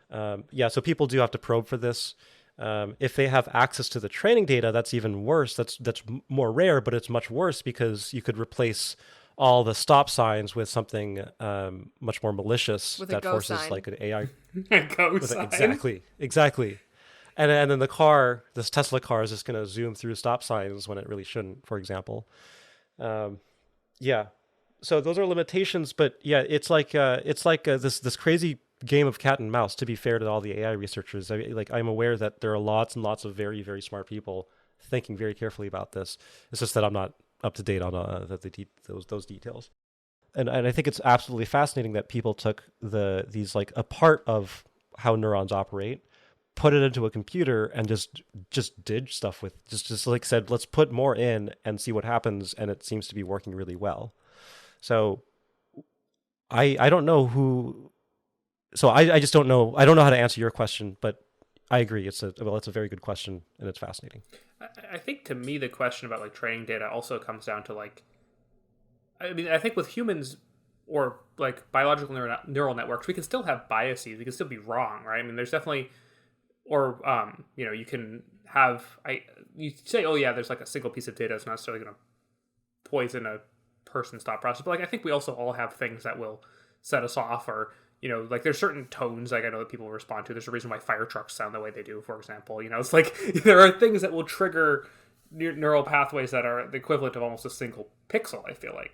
But so people do have to probe for this. If they have access to the training data, that's even worse. That's more rare, but it's much worse because you could replace all the stop signs with something much more malicious with that forces sign. like an AI. A go sign. Exactly. And then this Tesla car is just going to zoom through stop signs when it really shouldn't, for example. So those are limitations, but it's like this crazy game of cat and mouse. To be fair to all the AI researchers, I'm aware that there are lots and lots of very, very smart people thinking very carefully about this. It's just that I'm not up to date on those details. And I think it's absolutely fascinating that people took these like a part of how neurons operate, put it into a computer, and just did stuff with just like said, let's put more in and see what happens, and it seems to be working really well. So I don't know who. So I just don't know. I don't know how to answer your question, but I agree. It's a very good question, and it's fascinating. I think to me the question about like training data also comes down to like, I mean, I think with humans or like biological neural networks, we can still have biases. We can still be wrong, right? I mean, there's definitely, or you can have you say, oh yeah, there's like a single piece of data that's not necessarily going to poison a person's thought process, but like I think we also all have things that will set us off, or like there's certain tones like I know that people respond to. There's a reason why fire trucks sound the way they do, for example. It's like there are things that will trigger neural pathways that are the equivalent of almost a single pixel. I feel like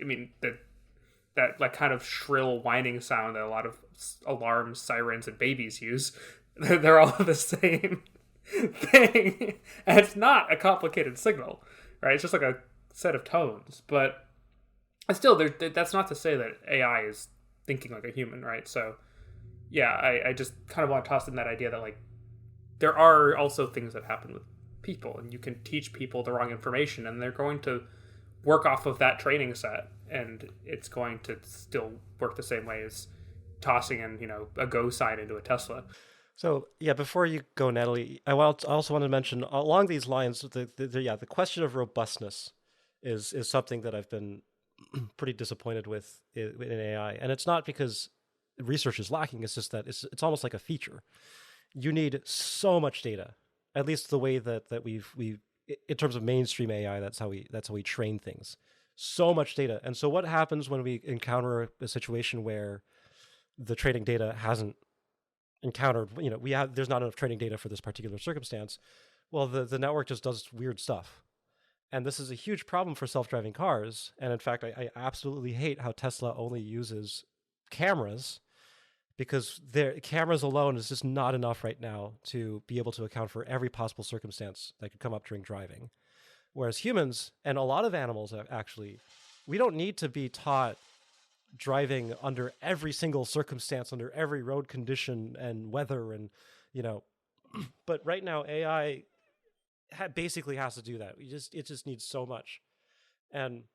I mean that like kind of shrill whining sound that a lot of alarms, sirens, and babies use. They're all the same thing, and it's not a complicated signal, right? It's just like a set of tones, but still, that's not to say that AI is thinking like a human, right? So I just kind of want to toss in that idea that like there are also things that happen with people, and you can teach people the wrong information, and they're going to work off of that training set, and it's going to still work the same way as tossing in a go sign into a Tesla. So before you go, Natalie, I also want to mention along these lines the question of robustness is something that I've been pretty disappointed with in AI, and it's not because research is lacking. It's just that it's almost like a feature. You need so much data, at least the way that we've in terms of mainstream AI. That's how we train things. So much data, and so what happens when we encounter a situation where the training data hasn't encountered? There's not enough training data for this particular circumstance. Well, the network just does weird stuff. And this is a huge problem for self-driving cars. And in fact, I absolutely hate how Tesla only uses cameras, because their cameras alone is just not enough right now to be able to account for every possible circumstance that could come up during driving. Whereas humans, and a lot of animals actually, we don't need to be taught driving under every single circumstance, under every road condition and weather, and but right now AI basically has to do that. It just needs so much. And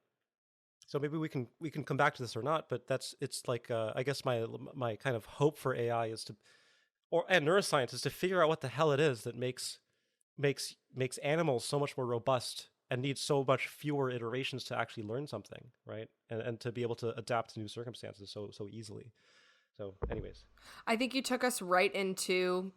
so maybe we can come back to this or not, but it's like I guess my kind of hope for AI is and neuroscience is to figure out what the hell it is that makes animals so much more robust and needs so much fewer iterations to actually learn something, right? And to be able to adapt to new circumstances so easily. So anyways, I think you took us right into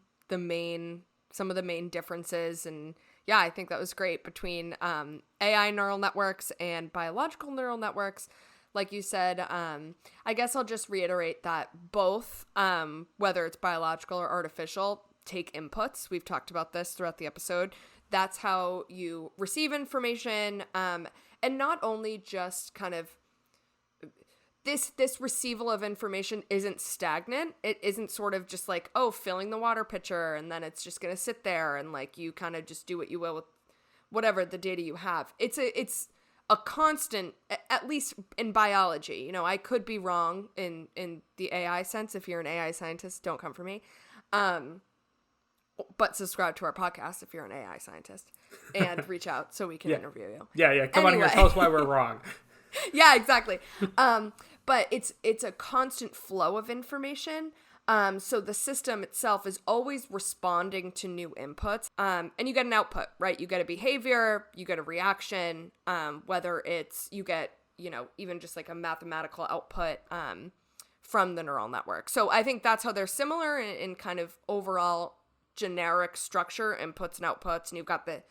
some of the main differences, and yeah, I think that was great between AI neural networks and biological neural networks. Like you said, I guess I'll just reiterate that both, whether it's biological or artificial, take inputs. We've talked about this throughout the episode. That's how you receive information, and not only just kind of this receival of information isn't stagnant. It isn't sort of just like, oh, filling the water pitcher and then it's just going to sit there and like you kind of just do what you will with whatever the data you have. It's a constant, at least in biology. I could be wrong in the AI sense. If you're an AI scientist, don't come for me. But subscribe to our podcast if you're an AI scientist and reach out so we can interview you. Yeah. Come on here. Tell us why we're wrong. Yeah, exactly. But it's a constant flow of information. So the system itself is always responding to new inputs. And you get an output, right? You get a behavior, you get a reaction, whether it's, you get, even just like a mathematical output, from the neural network. So I think that's how they're similar in kind of overall generic structure, inputs and outputs. And you've got the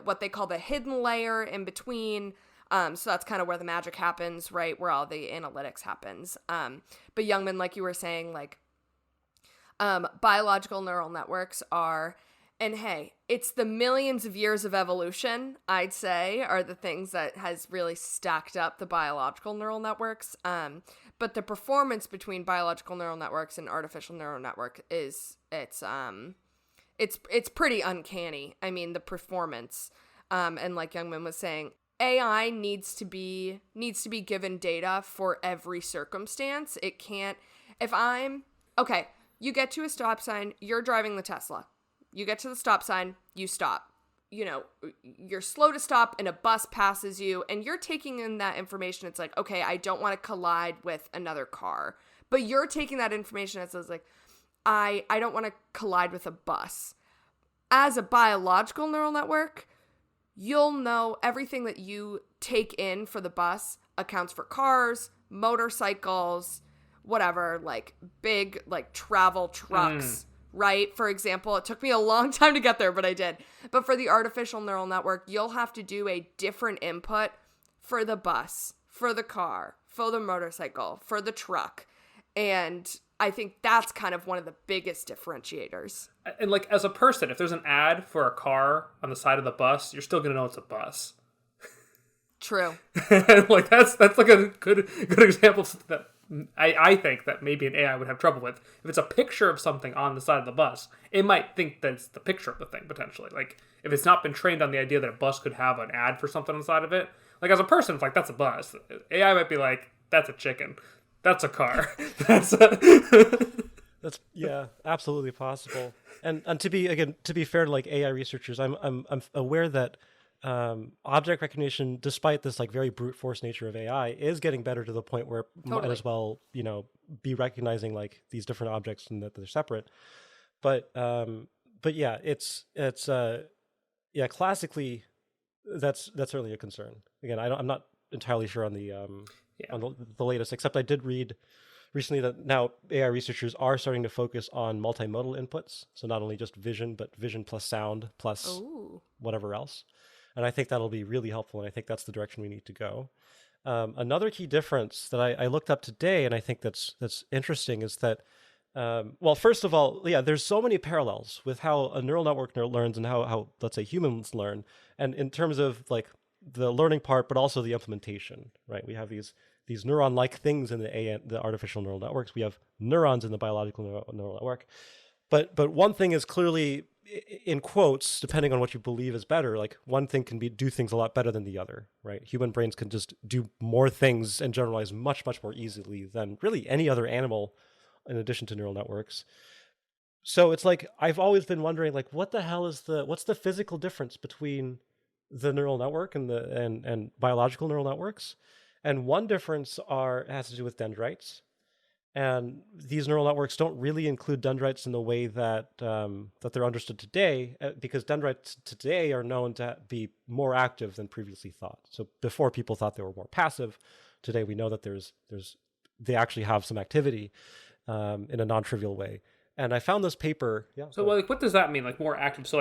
what they call the hidden layer in between. So that's kind of where the magic happens, right? Where all the analytics happens. But Youngmin, like you were saying, like, biological neural networks are, and hey, it's the millions of years of evolution, I'd say, are the things that has really stacked up the biological neural networks. But the performance between biological neural networks and artificial neural network it's pretty uncanny. I mean, the performance, and like Youngmin was saying, AI needs to be given data for every circumstance. It can't, you get to a stop sign, you're driving the Tesla. You get to the stop sign, you stop. You're slow to stop and a bus passes you and you're taking in that information. It's like, okay, I don't want to collide with another car. But you're taking that information as like, I don't want to collide with a bus. As a biological neural network, you'll know everything that you take in for the bus accounts for cars, motorcycles, whatever, like big, like travel trucks, right? For example, it took me a long time to get there, but I did. But for the artificial neural network, you'll have to do a different input for the bus, for the car, for the motorcycle, for the truck. And I think that's kind of one of the biggest differentiators. And like as a person, if there's an ad for a car on the side of the bus, you're still going to know it's a bus. True. Like that's like a good example that I think that maybe an AI would have trouble with. If it's a picture of something on the side of the bus, it might think that it's the picture of the thing potentially. Like if it's not been trained on the idea that a bus could have an ad for something on the side of it, like as a person, it's like that's a bus. AI might be like, that's a chicken. That's a car. That's absolutely possible. And to be fair to like AI researchers, I'm aware that object recognition, despite this like very brute force nature of AI, is getting better to the point where it might as well be recognizing like these different objects and that they're separate. But yeah, it's classically that's certainly a concern. Again, I'm not entirely sure on the on the latest, except I did read recently that now AI researchers are starting to focus on multimodal inputs. So not only just vision, but vision plus sound plus whatever else. And I think that'll be really helpful. And I think that's the direction we need to go. Another key difference that I looked up today, and I think that's interesting, is that, well, first of all, there's so many parallels with how a neural network learns and how let's say humans learn. And in terms of like the learning part, but also the implementation, right? We have these neuron-like things in the artificial neural networks. We have neurons in the biological neural network. But one thing is clearly, in quotes, depending on what you believe is better, like one thing can do things a lot better than the other, right? Human brains can just do more things and generalize much, much more easily than really any other animal in addition to neural networks. So it's like, I've always been wondering, like, what the hell what's the physical difference between the neural network and biological neural networks? And one difference has to do with dendrites. And these neural networks don't really include dendrites in the way that they're understood today, because dendrites today are known to be more active than previously thought. So before, people thought they were more passive. Today we know that they actually have some activity in a non-trivial way. And I found this paper. Yeah. So, like, what does that mean? Like, more active? So,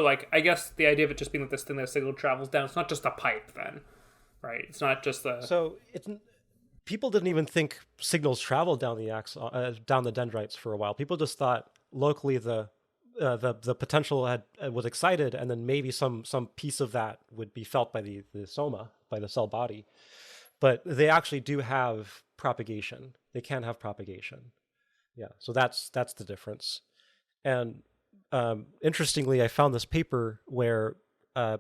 like, I guess the idea of it just being like this thing that signal travels down. It's not just a pipe, then, right? It's not just the. So people didn't even think signals traveled down down the dendrites for a while. People just thought locally the potential was excited, and then maybe some piece of that would be felt by the soma, by the cell body. But they actually do have propagation. They can have propagation. Yeah, so that's the difference. And interestingly, I found this paper where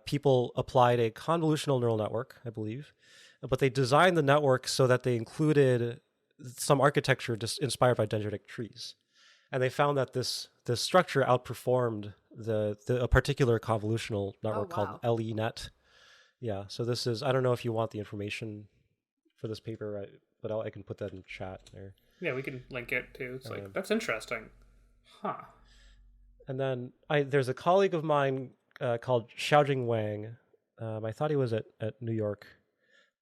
people applied a convolutional neural network, I believe, but they designed the network so that they included some architecture just inspired by dendritic trees. And they found that this structure outperformed a particular convolutional network called LENet. Yeah, so this is, I don't know if you want the information for this paper, but I can put that in chat there. Yeah, we can link it too. It's like, that's interesting. Huh. And then there's a colleague of mine called Xiaojing Wang. I thought he was at New York.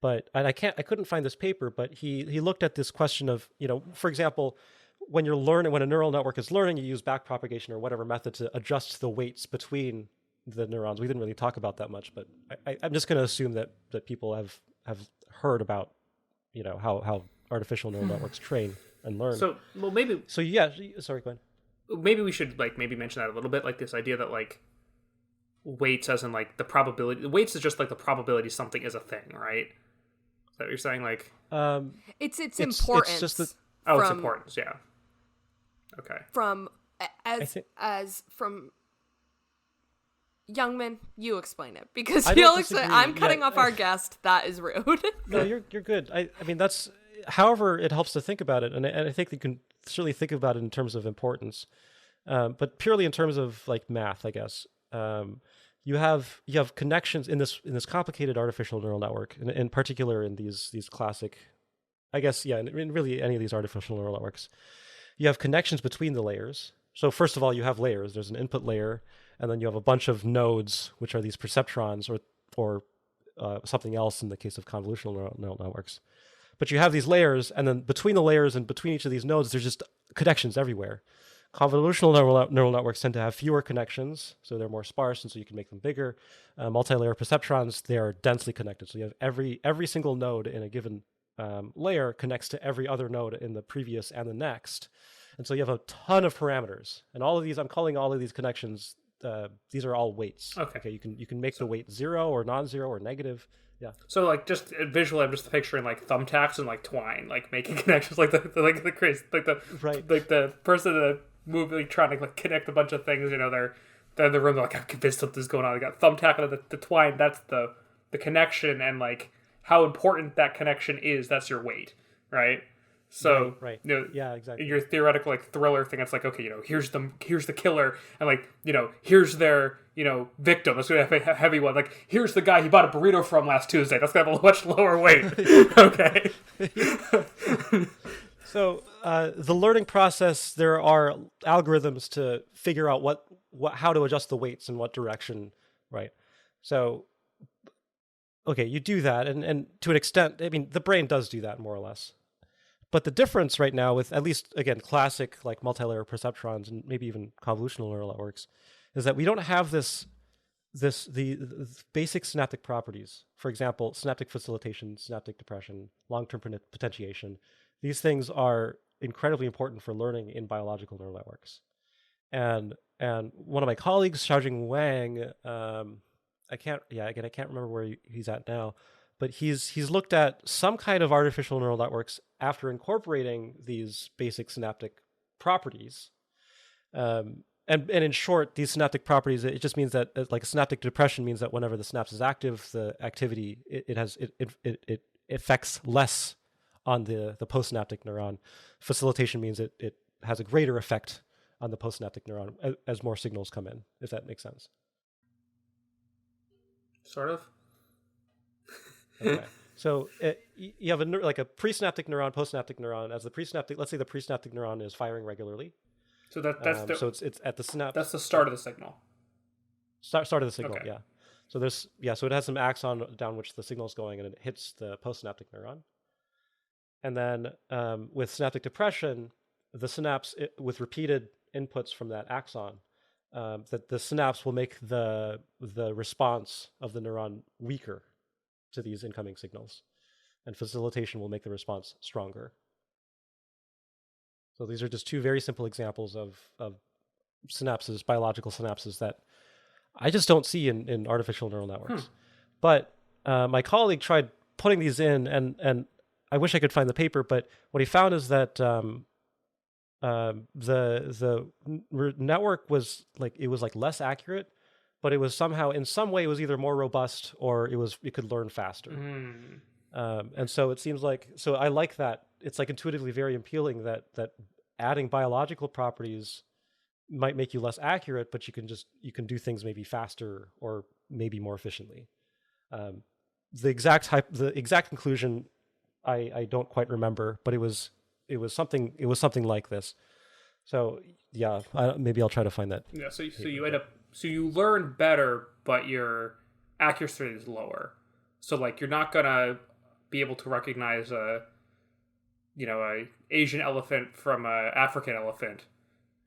I couldn't find this paper, but he looked at this question of, for example, when a neural network is learning, you use backpropagation or whatever method to adjust the weights between the neurons. We didn't really talk about that much, but I'm just going to assume that people have heard about, how artificial neural networks train and learn. So, well, maybe. So yeah, sorry, go ahead. Maybe we should maybe mention that a little bit, like this idea that weights as in the probability. Weights is just the probability something is a thing, right? Is that what you're saying? It's importance. It's just it's importance. Yeah. Okay. From Youngmin, you explain it, because I'm cutting off our guest. That is rude. No, you're good. I mean, that's. However, it helps to think about it, and I think you can certainly think about it in terms of importance, but purely in terms of math, I guess. You have connections in this complicated artificial neural network, in particular in these classic, I guess, in really any of these artificial neural networks. You have connections between the layers. So first of all, you have layers. There's an input layer, and then you have a bunch of nodes, which are these perceptrons or something else in the case of convolutional neural networks. But you have these layers, and then between the layers and between each of these nodes, there's just connections everywhere. Convolutional neural networks tend to have fewer connections, so they're more sparse, and so you can make them bigger. Multi-layer perceptrons, they are densely connected. So you have every single node in a given layer connects to every other node in the previous and the next. And so you have a ton of parameters. And all of these, I'm calling all of these connections, these are all weights. Okay. You can make the weight 0 or non-zero or negative. Yeah. So just visually, I'm just picturing thumbtacks and twine, making connections, the crazy, right. The person that moving trying to connect a bunch of things. They're in the room. They're I'm convinced something's going on. They got thumbtack and the twine. That's the connection, and how important that connection is. That's your weight, right? So right. Yeah, exactly. Your theoretical thriller thing. It's okay, here's the killer, and here's their victim. That's gonna have a heavy one. Here's the guy he bought a burrito from last Tuesday. That's gonna have a much lower weight. Okay. So the learning process, there are algorithms to figure out how to adjust the weights in what direction, right? So, okay, you do that, and to an extent, I mean, the brain does do that more or less. But the difference right now with, at least, again, classic multi-layer perceptrons and maybe even convolutional neural networks, is that we don't have the basic synaptic properties. For example, synaptic facilitation, synaptic depression, long-term potentiation. These things are incredibly important for learning in biological neural networks. And one of my colleagues, Xiaojing Wang, I can't remember where he's at now, but he's looked at some kind of artificial neural networks after incorporating these basic synaptic properties. And in short, these synaptic properties, it just means that like a synaptic depression means that whenever the synapse is active, the activity it affects less on the postsynaptic neuron. Facilitation means it has a greater effect on the postsynaptic neuron as more signals come in, if that makes sense. Sort of. Okay. So you have like a presynaptic neuron, postsynaptic neuron. As the presynaptic, let's say the presynaptic neuron is firing regularly. So that's so it's at the synapse. That's the start of the signal. Start of the signal, Okay. yeah. So so it has some axon down which the signal is going, and it hits the postsynaptic neuron. And then with synaptic depression, the synapse with repeated inputs from that axon, that the synapse will make the response of the neuron weaker to these incoming signals, and facilitation will make the response stronger. So these are just two very simple examples of synapses, biological synapses that I just don't see in artificial neural networks. But my colleague tried putting these in, and I wish I could find the paper, but what he found is that the network was like less accurate, but it was somehow in some way it was either more robust or it could learn faster. And so it seems like, so I like that. It's like intuitively very appealing that adding biological properties might make you less accurate, but you can do things maybe faster or maybe more efficiently. The exact conclusion I don't quite remember, but it was something like this. So yeah, maybe I'll try to find that. Yeah. So you learn better, but your accuracy is lower. So like you're not gonna be able to recognize a Asian elephant from a African elephant,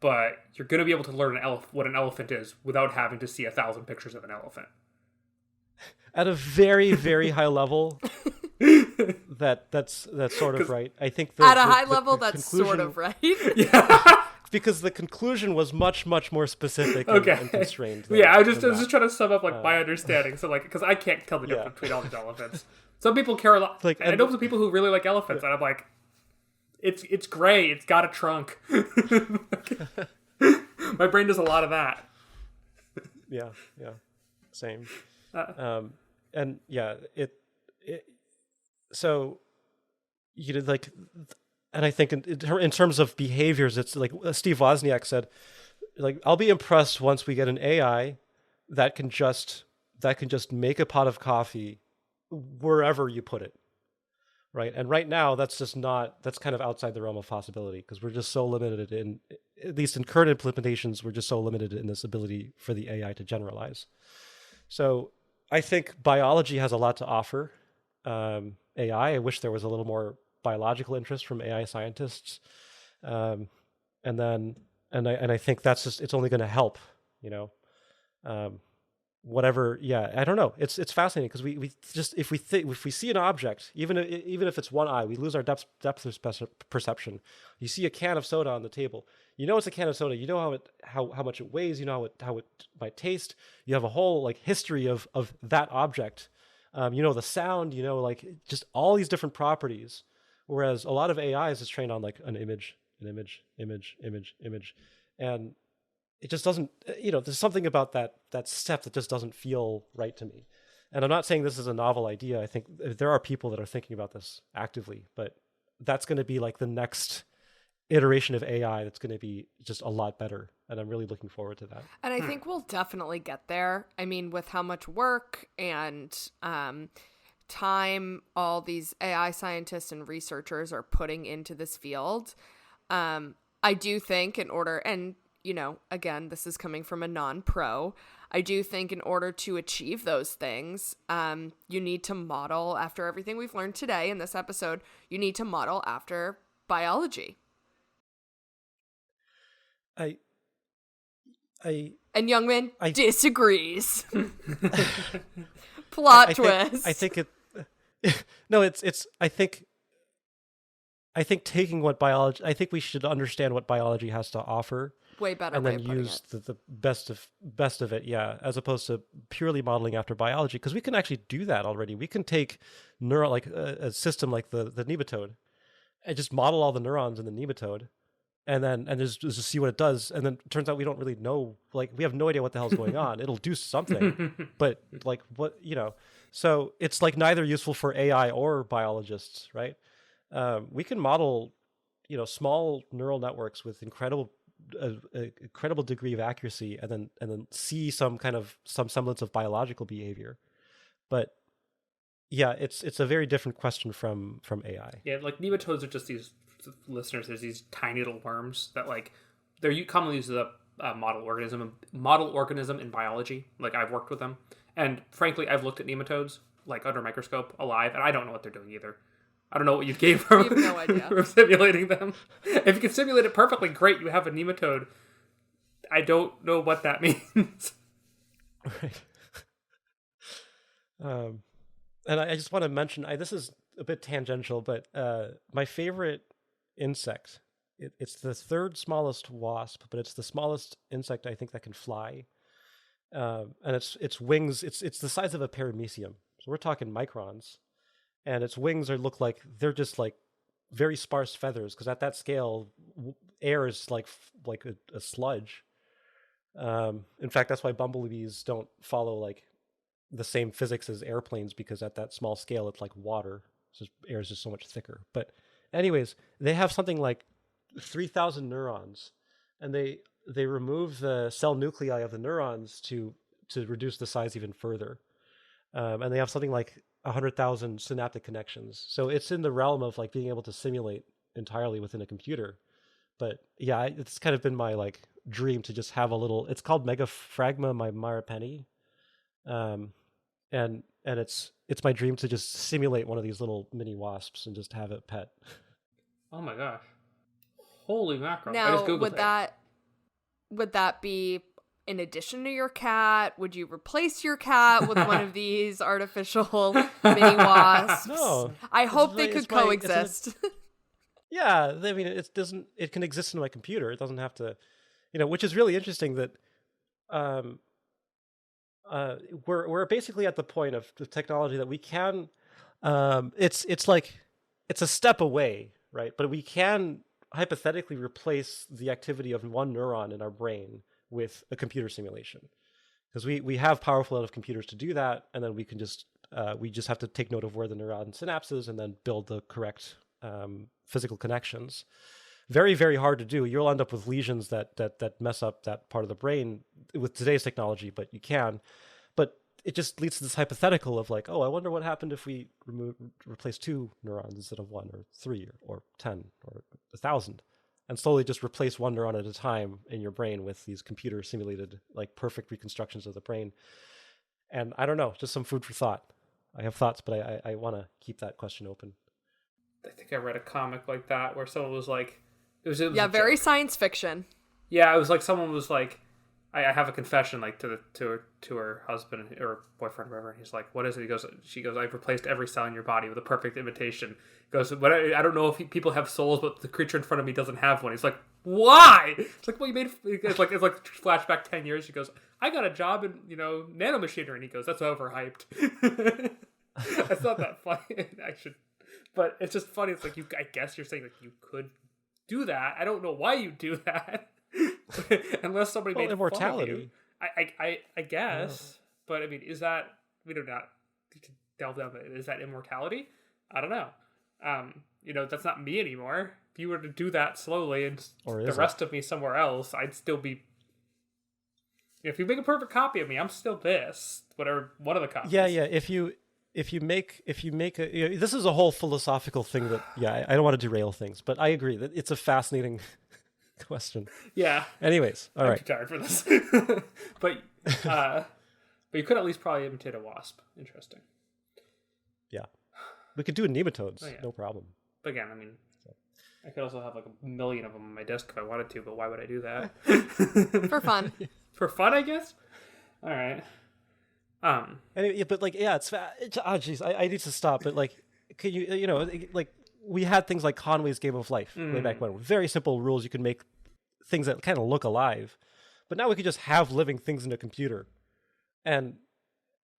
but you're gonna be able to learn what an elephant is without having to see 1,000 pictures of an elephant. At a very, very high level, that's sort of right. I think at a high level, that's sort of right. Yeah. Because the conclusion was much, much more specific and constrained. I was just trying to sum up my understanding. So because I can't tell the difference between all these elephants. Some people care a lot. I know some people who really like elephants, and I'm like, it's gray. It's got a trunk. My brain does a lot of that. Yeah, same. And yeah, so you did like. And I think in terms of behaviors, it's like Steve Wozniak said, like, I'll be impressed once we get an AI that can just make a pot of coffee wherever you put it, right? And right now, that's kind of outside the realm of possibility because we're just so limited in, at least in current implementations, we're just so limited in this ability for the AI to generalize. So I think biology has a lot to offer AI. I wish there was a little more biological interest from AI scientists, and I think that's just, it's only going to help, whatever. Yeah, I don't know. It's fascinating because we just if we see an object, even if it's one eye, we lose our depth of perception. You see a can of soda on the table, it's a can of soda. You know how much it weighs. You know how it might taste. You have a whole like history of that object. The sound. Like just all these different properties. Whereas a lot of AIs is trained on like an image, and it just doesn't, there's something about that step that just doesn't feel right to me. And I'm not saying this is a novel idea. I think there are people that are thinking about this actively, but that's going to be like the next iteration of AI that's going to be just a lot better. And I'm really looking forward to that. And I think we'll definitely get there. I mean, with how much work and, time all these AI scientists and researchers are putting into this field. I do think and again, this is coming from a non-pro, I do think in order to achieve those things, you need to model after everything we've learned today in this episode. You need to model after biology. And Youngmin disagrees. Plot twist. I think it. No, it's. I think taking what biology. I think we should understand what biology has to offer, way better and way then of putting use it. the best of it, yeah, as opposed to purely modeling after biology, because we can actually do that already. We can take like a system like the nematode and just model all the neurons in the nematode, and just see what it does. And then it turns out we don't really know, like we have no idea what the hell's going on. It'll do something, but like what, so it's like neither useful for AI or biologists, right? We can model, small neural networks with incredible degree of accuracy, and then see some semblance of biological behavior. But yeah, it's a very different question from AI. Yeah, like nematodes are just these listeners. There's these tiny little worms that like they're commonly used as a model organism in biology. Like I've worked with them, and frankly, I've looked at nematodes like under a microscope alive, and I don't know what they're doing either. I don't know what you gave from, You have no idea. from simulating them. If you can simulate it perfectly, great. You have a nematode. I don't know what that means. Right. And I just want to mention, this is a bit tangential, but my favorite insect, it's the third smallest wasp, but it's the smallest insect I think that can fly. And its wings, it's the size of a paramecium. So we're talking microns. And its wings look like they're just like very sparse feathers, because at that scale, air is like a sludge. In fact, that's why bumblebees don't follow like the same physics as airplanes, because at that small scale, it's like water. So air is just so much thicker. But anyways, they have something like 3,000 neurons, and they remove the cell nuclei of the neurons to reduce the size even further. And they have something like 100,000 synaptic connections. So it's in the realm of like being able to simulate entirely within a computer. But yeah, it's kind of been my like dream to just have a little, it's called Megaphragma myripenni. And it's my dream to just simulate one of these little mini wasps and just have it pet. Oh my gosh. Holy mackerel. I Now, just Googled would that be in addition to your cat? Would you replace your cat with one of these artificial mini wasps? No. I hope they could coexist. Yeah, I mean, it can exist in my computer. It doesn't have to, which is really interesting that we're basically at the point of the technology that we can, it's like, it's a step away, right? But we can hypothetically replace the activity of one neuron in our brain with a computer simulation, because we have powerful enough computers to do that, and then we can just we just have to take note of where the neuron synapses and then build the correct physical connections. Very, very hard to do. You'll end up with lesions that mess up that part of the brain with today's technology, but you can. But it just leads to this hypothetical of like, oh, I wonder what happened if we replace 2 neurons instead of 1 or 3 or 10 or 1,000. And slowly just replace one neuron at a time in your brain with these computer simulated, like perfect reconstructions of the brain. And I don't know, just some food for thought. I have thoughts, but I want to keep that question open. I think I read a comic like that where someone was like, it was Yeah, very science fiction. Yeah, it was like someone was like, I have a confession like to her husband or boyfriend or whatever. He's like, what is it? She goes, I've replaced every cell in your body with a perfect imitation. He goes, but I don't know if people have souls, but the creature in front of me doesn't have one. He's like, why? It's like, well, you made it's like flashback 10 years. She goes, I got a job in nanomachinery, and he goes, that's overhyped. That's not that funny, actually. But it's just funny. It's like I guess you're saying like you could do that. I don't know why you do that. Unless somebody made immortality. Fun of you. I guess. Yeah. But I mean, is that, we do not delve down, is that immortality? I don't know. That's not me anymore. If you were to do that slowly and the rest of me somewhere else, I'd still be, if you make a perfect copy of me, I'm still this, whatever, one of the copies. Yeah. If you make this is a whole philosophical thing that, I don't want to derail things, but I agree that it's a fascinating question. Yeah. Anyways, all right. I'm too tired for this. but you could at least probably imitate a wasp. Interesting. Yeah. We could do it in nematodes. Oh, yeah. No problem. But again, I mean, I could also have like 1 million of them on my desk if I wanted to, but why would I do that? For fun. For fun, I guess? All right. Anyway, but like, it's geez, I need to stop. But like, could you, like, we had things like Conway's Game of Life way back when, with very simple rules. You can make things that kind of look alive. But now we could just have living things in a computer. And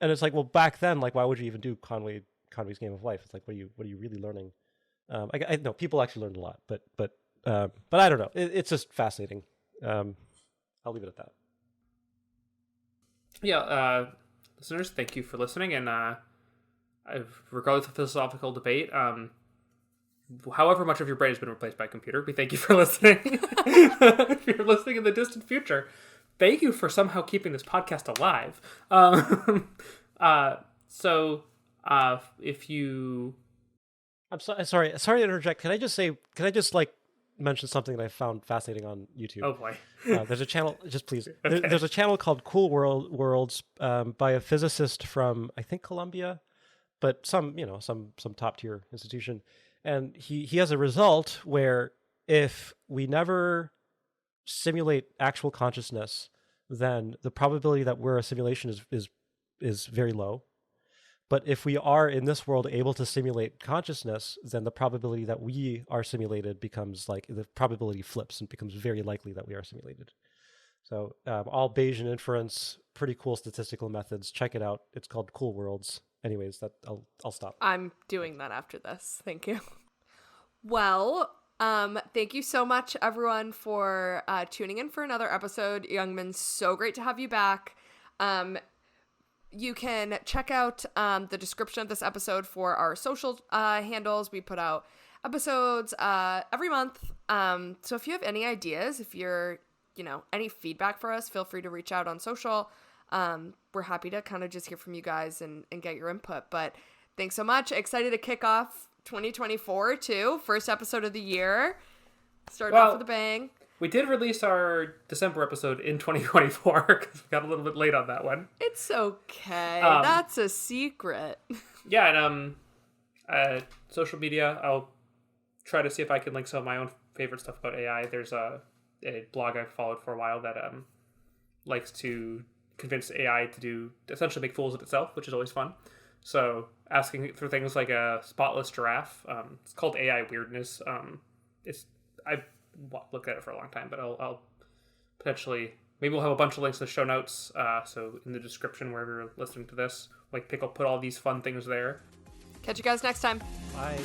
it's like, well, back then, like, why would you even do Conway's Game of Life? It's like, what are you really learning? I know people actually learned a lot, but I don't know. It's just fascinating. I'll leave it at that. Yeah, listeners, thank you for listening. And regardless of philosophical debate, however much of your brain has been replaced by a computer, we thank you for listening. If you're listening in the distant future, thank you for somehow keeping this podcast alive. If you... I'm sorry to interject. Can I just like mention something that I found fascinating on YouTube? Oh boy. There's a channel, just please. Okay. There's a channel called Cool Worlds by a physicist from, I think, Columbia, but some top tier institution. And he has a result where if we never simulate actual consciousness, then the probability that we're a simulation is very low. But if we are in this world able to simulate consciousness, then the probability that we are simulated becomes like, the probability flips and becomes very likely that we are simulated. So all Bayesian inference, pretty cool statistical methods. Check it out. It's called Cool Worlds. Anyways, I'll stop. I'm doing that after this. Thank you. Well, thank you so much, everyone, for tuning in for another episode. Youngmin, so great to have you back. You can check out the description of this episode for our social handles. We put out episodes every month. So if you have any ideas, if you're, any feedback for us, feel free to reach out on social. We're happy to kind of just hear from you guys and get your input. But thanks so much. Excited to kick off 2024 too. First episode of the year. Starting off with a bang. We did release our December episode in 2024 because we got a little bit late on that one. It's okay. That's a secret. Yeah, and social media, I'll try to see if I can link some of my own favorite stuff about AI. There's a blog I've followed for a while that likes to convince AI to essentially make fools of itself, which is always fun. So asking for things like a spotless giraffe, it's called AI weirdness. I've looked at it for a long time, but I'll potentially, maybe we'll have a bunch of links in the show notes. So in the description wherever you're listening to this, like Pickell put all these fun things there. Catch you guys next time. Bye.